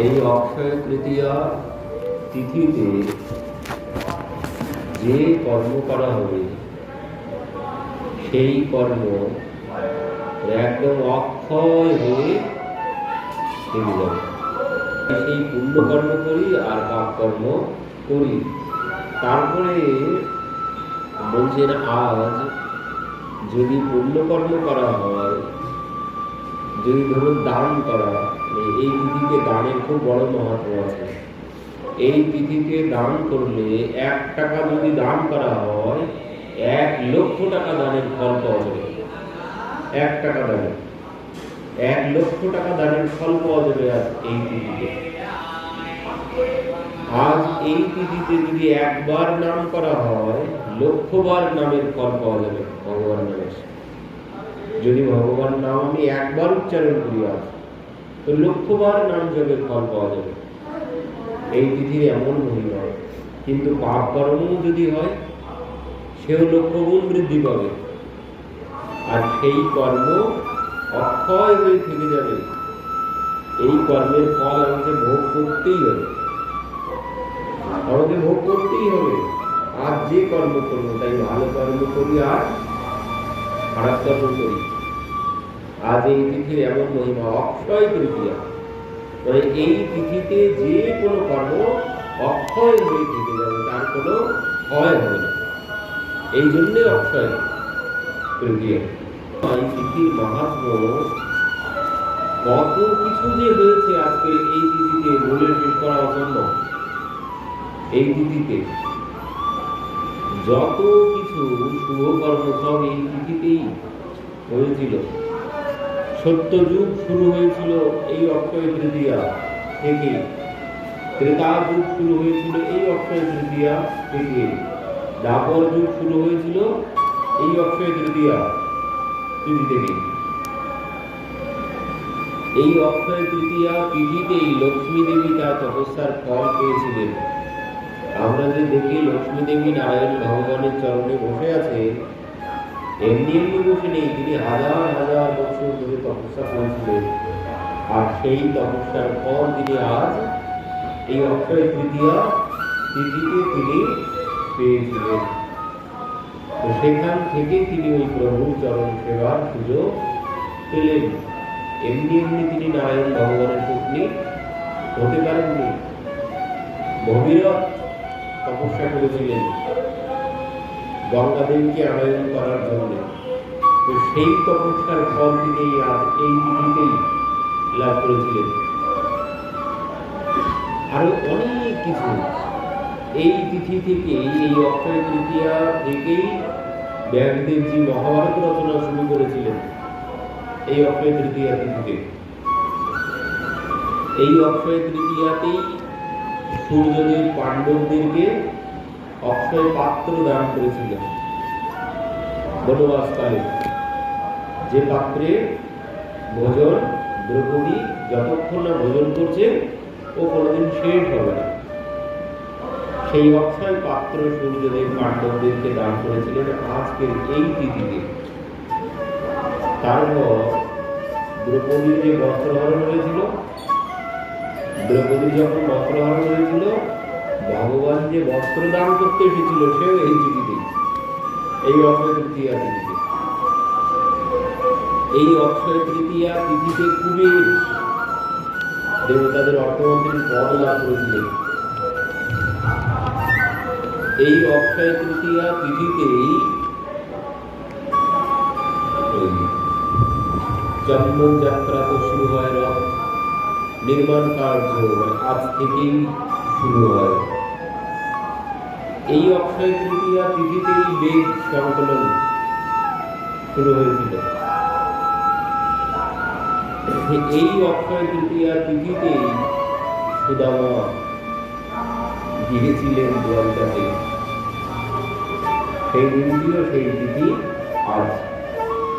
এই অক্ষয় তৃতীয়া তিথিতে যে কর্ম করা হবে সেই কর্ম একদম অক্ষয় হয়ে থেকে যাবে। সেই পুণ্য কর্ম করি আর পাপ কর্ম করি। তারপরে বলছেন আজ যদি পুণ্য কর্ম করা হয়, যদি ধরুন দান করা, এই তিথিতে দানের খুব বড় মহত্ব আছে। এই তিথিতে দান করলে 1 টাকা যদি দান করা হয় 1 লক্ষ টাকা দানের ফল পাওয়া যাবে। 1 টাকা দানে 1 লক্ষ টাকা দানের ফল পাওয়া যাবে আজ এই তিথিতে। আজ এই তিথিতে যদি একবার নাম করা হয় লক্ষবার নামের ফল পাওয়া যাবে ভগবান নামের। যদি ভগবান নাম আমি একবার উচ্চারণ করি আজ, তো লক্ষবার নাম জপের ফল পাওয়া যাবে। এই তিথির এমন মহিমা। কিন্তু পাপ কর্ম যদি হয় সেও লক্ষগুণ বৃদ্ধি পাবে, আর সেই কর্ম অক্ষয় হয়ে থেকে যাবে। এই কর্মের ফল আমাকে ভোগ করতেই হবে, আমাকে ভোগ করতেই হবে। আর যে কর্ম করবো, তাই ভালো কর্ম করি আর খারাপ কর্ম করি। আজ এই তিথির এমন মহিমা, অক্ষয় তৃতীয়া, মানে এই তিথিতে যে কোনো কর্ম অক্ষয় হয়ে থেকে যাবে, তার কোনো ক্ষয় হবে না। এই জন্যে অক্ষয় তৃতীয়া। এই তিথির মাহাত্ম্য কত কিছু যে হয়েছে আজকের এই তিথিতে বলে শেষ করা অসম্ভব। এই তিথিতে যত কিছু শুভ কর্ম সব এই তিথিতেই হয়েছিল। সত্য যুগ শুরু হয়েছিল এই অক্ষয় তৃতীয়া থেকে, ত্রেতা যুগ শুরু হয়েছিল এই অক্ষয় তৃতীয়া থেকে, দ্বাপর যুগ শুরু হয়েছিল এই অক্ষয় তৃতীয়া তিথি থেকে। এই অক্ষয় তৃতীয়া তিথিতেই লক্ষ্মী দেবী তার তপস্যার ফল পেয়েছিলেন। আমরা যে দেখি লক্ষ্মী দেবী নারায়ণ ভগবানের চরণে বসে আছে, এমনি এমনি বসে নেই, তিনি হাজার হাজার বছর ধরে তপস্যা করেছিলেন। আর সেই তপস্যার ফল তিনি আজ এই অক্ষয় তৃতীয়া তিথিতে তিনি পেয়েছিলেন। তো সেখান থেকে তিনি ওই প্রভুর চরণ সেবার সুযোগ পেলেন। এমনি এমনি তিনি নারায়ণ ভগবানের পত্নী হতে পারেননি, ভগীরথ তপস্যা করেছিলেন গঙ্গা দেবীকে আনয়ন করার জন্য। তো সেই তপস্যার ফল তিনি আজ এই তিথিতেই লাভ করেছিলেন। আরো অনেক কিছু এই তিথি থেকেই, এই অক্ষয় তৃতীয়া থেকেই ব্যাসদেবজি মহাভারত রচনা শুরু করেছিলেন। এই অক্ষয় তৃতীয়া তিথিতে, এই অক্ষয় তৃতীয়াতেই সূর্যদেব পাণ্ডবদেরকে অক্ষয় পাত্র দান করেছিলেন বনবাসকালে। যে পাত্রে ভোজন দ্রৌপদী যতক্ষণ না ভোজন করছে ও কোনোদিন শেষ হবে না, সেই অক্ষয় পাত্র সূর্যদেব পাণ্ডবদেরকে দান করেছিলেন আজকের এই তিথিতে। তারপর দ্রৌপদীর যে বস্ত্রহরণ হয়েছিল, দ্রৌপদী যখন বস্ত্রহরণ হয়েছিল, ভগবান যে বস্ত্র দান করতে এসেছিল সেও এই তিথিতে, এই অক্ষয় তৃতীয়া তিথিতে। এই অক্ষয় তৃতীয়া তিথিতে কুবের দেবতাদের অর্থমন্ত্রীর পদ লাভ করেছিলেন। এই অক্ষয় তৃতীয়া তিথিতেই চন্দন যাত্রা তো শুরু হয়, রথ নির্মাণ কার্য আজ থেকেই শুরু হয়। এই অক্ষয় তৃতীয়া তিথিতেই বেদ সংকলন শুরু হয়েছিল। এই অক্ষয় তৃতীয়া তিথিতেই সুদামা গিয়েছিলেন দ্বারকাতে। সেই দিনটিও সেই তিথি আজ।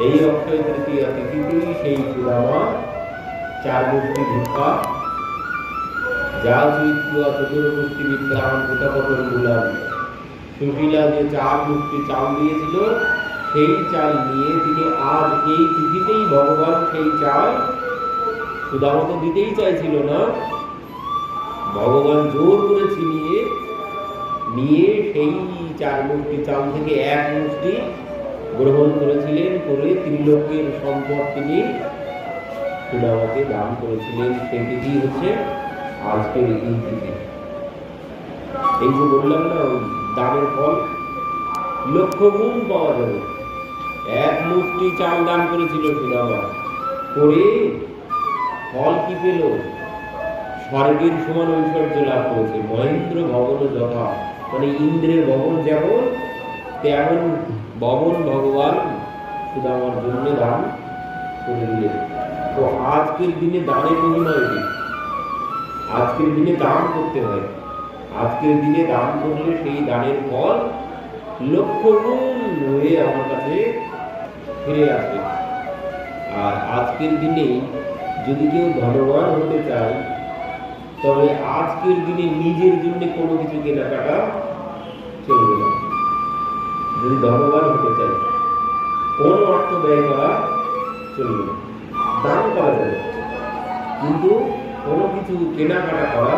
এই অক্ষয় তৃতীয়া তিথিতেই সেই সুদামা 4 মূর্তি ভিক্ষা, যা চৈত্রা চতুর্মূর্তি বিদ্যান ভূতাপতন গুলাম, সুশীলা যে 4 মূর্তি চাল দিয়েছিল, সেই চাল নিয়ে তিনি আজ এই তিথিতেই ভগবান সেই চাল সুদামা তো দিতেই চাইছিল না, ভগবান জোর করে ছিনিয়ে নিয়ে সেই 4 মুষ্টি চাল থেকে 1 মুষ্টি গ্রহণ করেছিলেন, করে ত্রিলোকের সম্পদ তিনি সুদামাকে দান করেছিলেন। সেই তিথি হচ্ছে আজকের এই তিথি। এই যে বললাম না, দানের ফল লক্ষ গুণ পাওয়া যাবে। 1 মুষ্টি চাল দান করেছিল সুদামা, করে ফল কি পেল? স্বর্গের সমান ঐশ্বর্য লাভ করেছে। মহেন্দ্র ভবন যথা, মানে ইন্দ্রের ভবন যেমন, তেমন ভবন ভগবান সুদামার জন্য দান করে দিলেন। তো আজকের দিনে দানের মহিমা এটি। আজকের দিনে দান করতে হয়। আজকের দিনে দান করলে সেই দানের ফল লক্ষ গুণ হয়ে আমার কাছে ফিরে আসবে। আর আজকের দিনে যদি কেউ ধনবান হতে চায়, তবে আজকের দিনে নিজের জন্য কোনো কিছু কেনাকাটা চলবে না। যদি ধনবান হতে চায়, কোন অর্থ ব্যয় করা চলবে না। দান করা যাবে, কিন্তু কোনো কিছু কেনাকাটা করা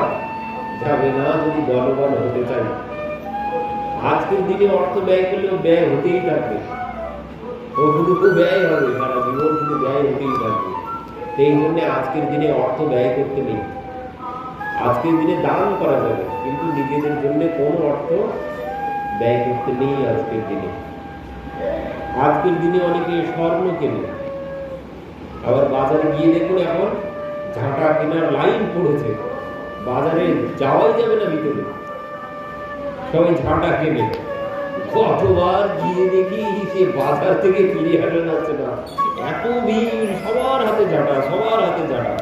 যাবে না যদি ধনবান হতে চায়। আজকের দিনে অর্থ ব্যয় করলেও ব্যয় হতেই থাকবে, ওটুকু ব্যয় হবে, সারা জীবন শুধু ব্যয় হতেই থাকবে। সেই জন্য আজকের দিনে অর্থ ব্যয় করতে নেই। আজকের দিনে দান করা যাবে, কিন্তু নিজেদের জন্য কোনো অর্থ ব্যয় করতে নেই আজকের দিনে। আজকের দিনে অনেকে স্বর্ণ কেনে, আবার বাজারে গিয়ে দেখুন এখন ঝাঁটা কেনার লাইন পড়েছে, বাজারে যাওয়াই যাবে না ভিতরে, সবাই ঝাঁটা কেনে। কতবার গিয়ে দেখি সে বাজার থেকে ফিরে আসা যাচ্ছে না, এত ভিড়, সবার হাতে ঝাঁটা, সবার হাতে ঝাঁটা।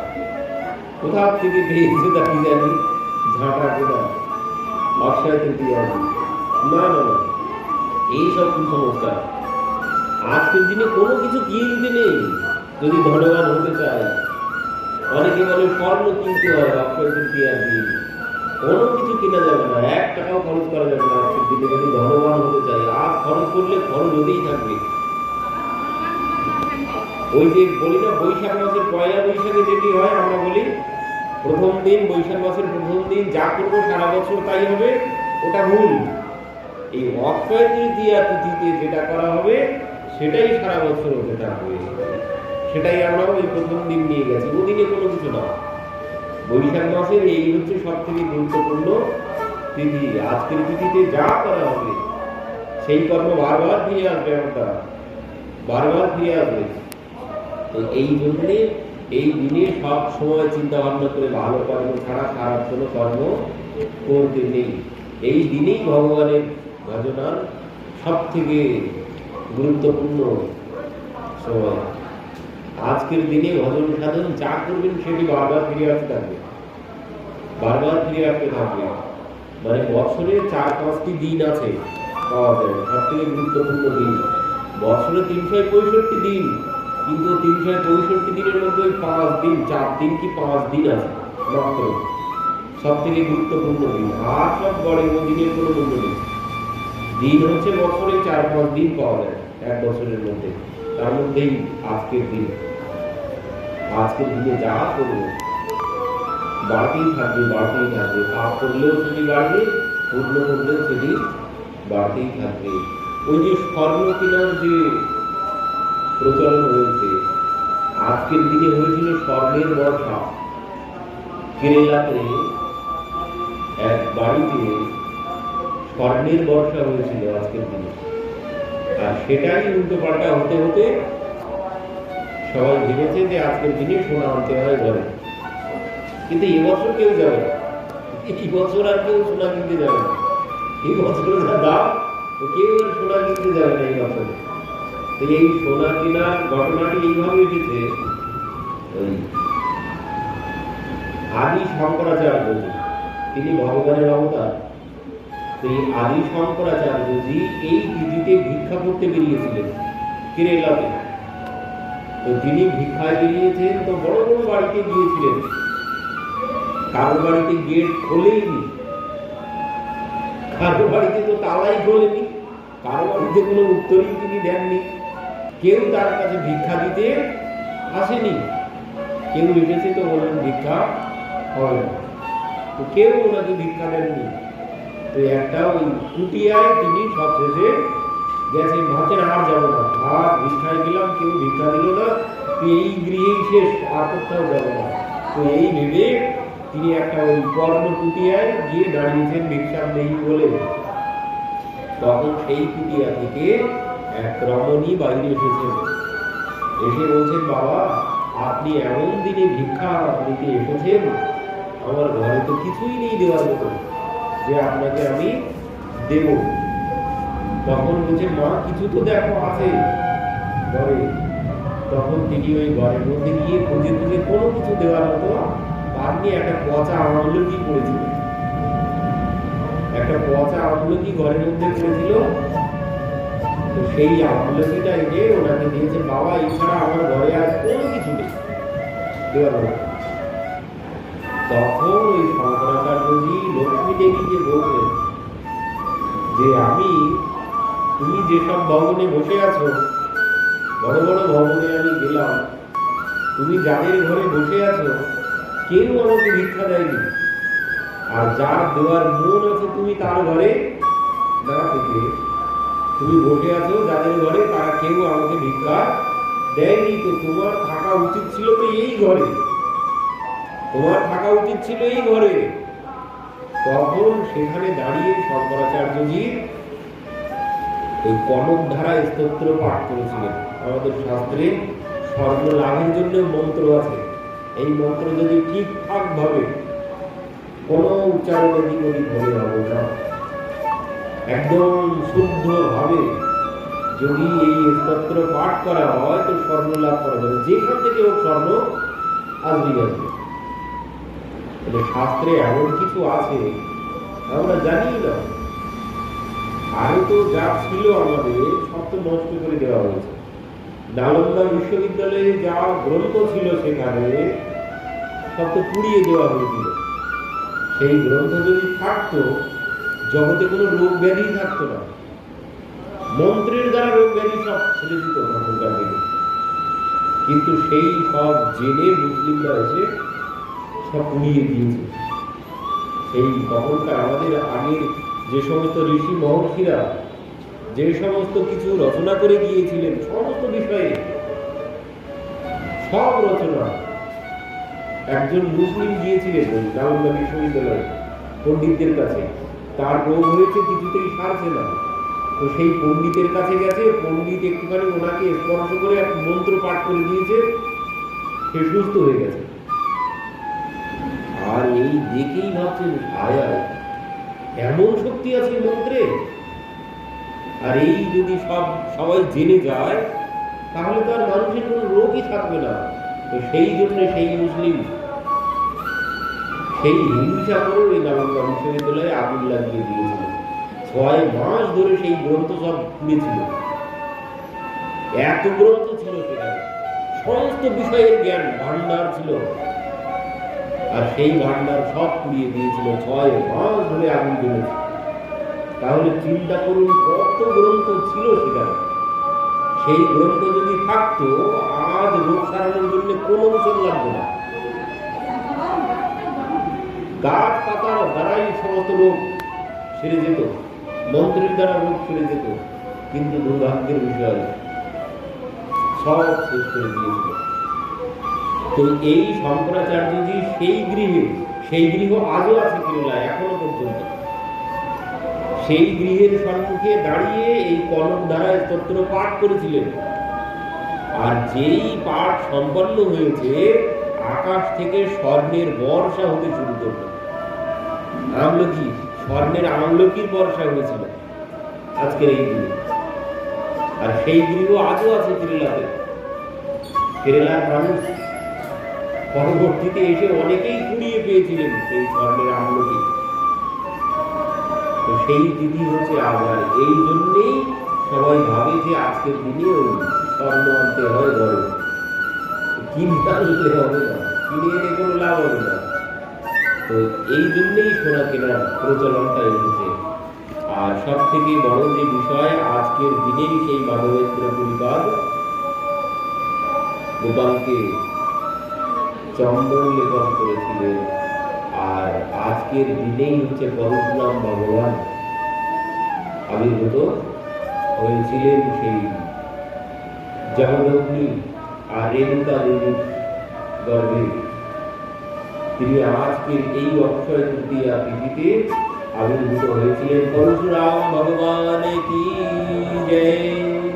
কোথা থেকে পেয়েছে তা কি জানি, ঝাঁটা কেনা অক্ষয় তৃতীয়া। না না না, এইসব কুসংস্কার। আজকের দিনে কোনো কিছু কিনতে নেই যদি ধনবান হতে চায়। অনেকে বলে স্বর্ণ কিনতে হয় অক্ষয় তৃতীয়ার দিন। কোনো কিছু কেনা যাবে না, 1 টাকাও খরচ করা যাবে না আজকের দিনে যদি ধনবান হতে চাই। আজ খরচ করলে খরচ হতেই থাকবে। ওই যে বলি না, বৈশাখ মাসের 1 বৈশাখে যেটি হয়, আমরা বলি প্রথম দিন, বৈশাখ মাসের প্রথম দিন যা করবো সারা বছর তাই হবে, ওটা ভুল। এই অক্ষয় তৃতীয়া তিথিতে যেটা করা হবে সেটাই সারা বছর হতে থাকবে। সেটাই আমরা ওই প্রথম দিন নিয়ে গেছি, ওদিনে কোনো কিছু না। বৈশাখ মাসের এই হচ্ছে সব থেকে গুরুত্বপূর্ণ তিথি। আজকের তিথিতে যা করা হবে সেই কর্ম বারবার ফিরে আসবে, আমরা বারবার ফিরে আসবে। তো এই জন্যে এই দিনে সব সময় চিন্তা ভাবনা করে ভালো কর্ম ছাড়া খারাপ কোনো কর্ম করতে নেই। এই দিনেই ভগবানের ভজনার সব থেকে গুরুত্বপূর্ণ সময়। আজকের দিনে ভজন সাধন যা করবেন সেটি বারবার ফিরে আসতে থাকবে, বারবার ফিরে আসতে থাকবে। মানে বছরে 4-5টি দিন আছে পাওয়া যায়, সব থেকে গুরুত্বপূর্ণ দিন। বছরে 365 দিন, কিন্তু 365 দিনের মধ্যে 5 দিন, 4 দিন কি 5 দিন আছে মাত্র সব থেকে গুরুত্বপূর্ণ দিন। আর সব বড় দিনের কোনো মূল্য নেই। দিন হচ্ছে বছরে 4-5 দিন পাওয়া যায় এক বছরের মধ্যে, তার মধ্যেই আজকের দিন। আজকের দিনে যা করবো বাড়তেই থাকবে, বাড়তেই থাকবে। পাপ করলেও সেটি বাড়বে, পূর্ণ করলেও সেটি বাড়তেই থাকবে। ওই যে স্বর্ণ কেনার যে প্রচলন হয়েছে, আজকের দিনে হয়েছিল স্বর্ণের বর্ষা। কেরালাতে এক বাড়িতে স্বর্ণের বর্ষা হয়েছিল আজকের দিনে। আর সেটাই উল্টো পাল্টা হতে হতে সবাই ভেবেছে যে আজকের দিনে সোনা আনতে হয় ঘরে। কিন্তু এবছর কেউ যাবে না, এই বছর আর কেউ সোনা কিনতে যাবে না। এই বছর যা দাম, কেউ আর সোনা কিনতে যাবে না এই বছরে। তো এই সোনা কেনার ঘটনাটি এইভাবে এসেছে, ওই আদি শঙ্করাচার্য, তিনি ভগবানের অবতার। তো এই আদি শঙ্করাচার্যজি এই তিথিতে ভিক্ষা করতে বেরিয়েছিলেন কেরালাতে। তো তিনি ভিক্ষায় বেরিয়েছেন, তো বড় বড় বাড়িতে গিয়েছিলেন, কারো বাড়িতে গেট খোলেইনি, কারো বাড়িতে তো তালাই খোলেনি, কারো বাড়িতে কোনো উত্তরই তিনি দেননি। কেউ তার কাছে ভিক্ষা দিতে আসেনি। কেউ এসেছে তো বললেন ভিক্ষা হবে না। তো কেউ ওনাকে ভিক্ষা দেননি। তো একটা ওই কুটিয়ায় তিনি সব শেষে গেছেন, ভাবছেন আর যাবো না, ভাত ভিক্ষায় গেলাম, কেউ ভিক্ষা দিল না, তো এই গৃহেই শেষ, আর কোথাও যাবো না। তো এই ভেবে তিনি একটা ওই কর্ম কুটিয়ায় গিয়ে দাঁড়িয়েছেন ভিক্ষা নেই বলে। তখন সেই কুটিয়া থেকে এক রমণী বাইরে এসেছেন, এসে বলছেন, বাবা আপনি এমন দিনে ভিক্ষা নিতে এসেছেন, আমার ঘরে তো কিছুই নেই দেওয়ার মতো যে আপনাকে আমি দেব। তখন বলছেন, মা কিছু তো দেখো আছে ঘরে। তখন তিনি ওই ঘরের মধ্যে গিয়ে খুঁজে খুঁজে কোনো কিছু দেওয়ার মতো আপনি একটা পচা আমলকি পড়েছিল, একটা পচা আমলকি ঘরের মধ্যে পড়েছিল। তো সেই আমলকিটা এনে ওনাকে দিয়েছে, বাবা এছাড়া আমার ঘরে আর কোনো কিছু নেই দেওয়ার মতো। তখন ওই শঙ্করাচার্যজি লক্ষ্মী দেবীকে বললেন যে তুমি যেসব ভবনে বসে আছো, বড় বড় ভবনে আমি গেলাম, তুমি যাদের ঘরে বসে আছো কেউ আমাকে ভিক্ষা দেয়নি, আর যার দেওয়ার মন আছে তুমি তার ঘরে না থেকে তুমি বসে আছো যাদের ঘরে, তারা কেউ আমাকে ভিক্ষা দেয়নি। তো তোমার থাকা উচিত ছিল তো এই ঘরে, তোমার থাকা উচিত ছিল এই ঘরে। তখন সেখানে দাঁড়িয়ে শঙ্করাচার্যজি এই কনক ধারা স্তোত্র পাঠ করেছিলেন। আমাদের শাস্ত্রে স্বর্ণ লাভের জন্য মন্ত্র আছে, এই মন্ত্র যদি ঠিকঠাক ভাবে কোনো উচ্চারণে দিক হলে হবে না, একদম শুদ্ধ ভাবে যদি এই স্তোত্র পাঠ করা হয় তো স্বর্ণ লাভ করা যাবে, যেখান থেকে হোক স্বর্ণ আসবে আসবে। শাস্ত্রে এমন কিছু আছে আমরা জানি না, আরো তো যা ছিল আমাদের সব তো নষ্ট করে দেওয়া হয়েছে। নালন্দা বিশ্ববিদ্যালয়ে যা গ্রন্থ ছিল সেখানে সব তো পুড়িয়ে দেওয়া হয়েছিল। সেই গ্রন্থ যদি থাকতো জগতে কোনো রোগ ব্যাধি থাকতো না, মন্ত্রের দ্বারা রোগ ব্যাধি সব ছেড়ে দিত তখনকার দিনে। কিন্তু সেই সব জেনে মুসলিমরা এসে সব পুড়িয়ে দিয়েছে। সেই তখনকার আমাদের আগের যে সমস্ত ঋষি মহর্ষিরা যে সমস্ত কিছু রচনা করে গিয়েছিলেন সমস্ত বিষয়ে, সব রচনা, একজন মুসলিম গিয়েছিলেন নালন্দা বিশ্ববিদ্যালয়ে পণ্ডিতদের কাছে, তার রোগ হয়েছে কিছুতেই সারছে না। তো সেই পণ্ডিতের কাছে গেছে, পণ্ডিত একটুখানি ওনাকে স্পর্শ করে এক মন্ত্র পাঠ করে দিয়েছে, সে সুস্থ হয়ে গেছে। আর এই দেখেই ভাবছেন আয় এমন শক্তি আছে মন্ত্রে। আর এই যদি সবাই জেনে যায় তাহলে তো আর মানুষের কোনো রোগই থাকবে না। তো সেই জন্য সেই মুসলিম সেই হিংসা করে ওই নালন্দা বিশ্ববিদ্যালয়ে আগুন লাগিয়ে দিয়েছিল। 6 মাস ধরে সেই গ্রন্থ সব পুড়েছিল, এত গ্রন্থ ছিল সেখানে, সমস্ত বিষয়ের জ্ঞান ভান্ডার ছিল, আর সেই ভান্ডার সব পুড়িয়ে দিয়েছিল। 6 মাস ধরে আগুন জ্বলেছে। তাহলে চিন্তা করুন কত গ্রন্থ ছিল সেখানে। সেই গ্রন্থ যদি থাকতো আজ রোগ সারানোর জন্য কোনো ওষুধ লাগতো না, গাছ পাতার দ্বারাই সমস্ত রোগ সেরে যেত, মন্ত্রের দ্বারা রোগ সেরে যেত। কিন্তু দুর্ভাগ্যের বিষয় সব শেষ করে দিয়েছিল। তো এই শঙ্করাচার্যজি সেই গৃহ আজও আছে কেরালায় এখনো পর্যন্ত। সেই গৃহের সম্মুখে দাঁড়িয়ে এই কনক ধারা স্তোত্র পাঠ করেছিলেন। আর যেই পাঠ সম্পন্ন হয়েছে আকাশ থেকে স্বর্ণের বর্ষা হতে শুরু করল। আমলকি, স্বর্ণের আমলকির বর্ষা হয়েছিল আজকের এই গৃহে। আর সেই গৃহ আজও আছে কেরালাতে। কেরালার মানুষ পরবর্তীতে এসে অনেকেই কুড়িয়ে পেয়েছিলেন সেই স্বর্ণের আমলকি। তো সেই তিথি হচ্ছে আজ। আর এই জন্যেই সবাই ভাবে যে আজকের দিনে স্বর্ণ আনতে হয় ঘরে, কিনে আনলে হবে না, কিনে এনে কোনো লাভ হবে না। তো এই জন্যেই সোনা কেনার প্রচলনটা এসেছে। আর সব থেকে বড় যে বিষয়, আজকের দিনেই সেই মাধবেন্দ্র পুরীপাদ গোপালকে চন্দন লেপন করেছিলেন। আর আজকে আজকের দিনেই হচ্ছে পরশুরাম ভগবান আবির্ভূত হয়েছিলেন সেই জমদগ্নি আর রেণুকা দেবীর গর্ভে। তিনি আজকের এই অক্ষয় তৃতীয়া তিথিতে আবির্ভূত হয়েছিলেন। পরশুরাম ভগবান কি জয়।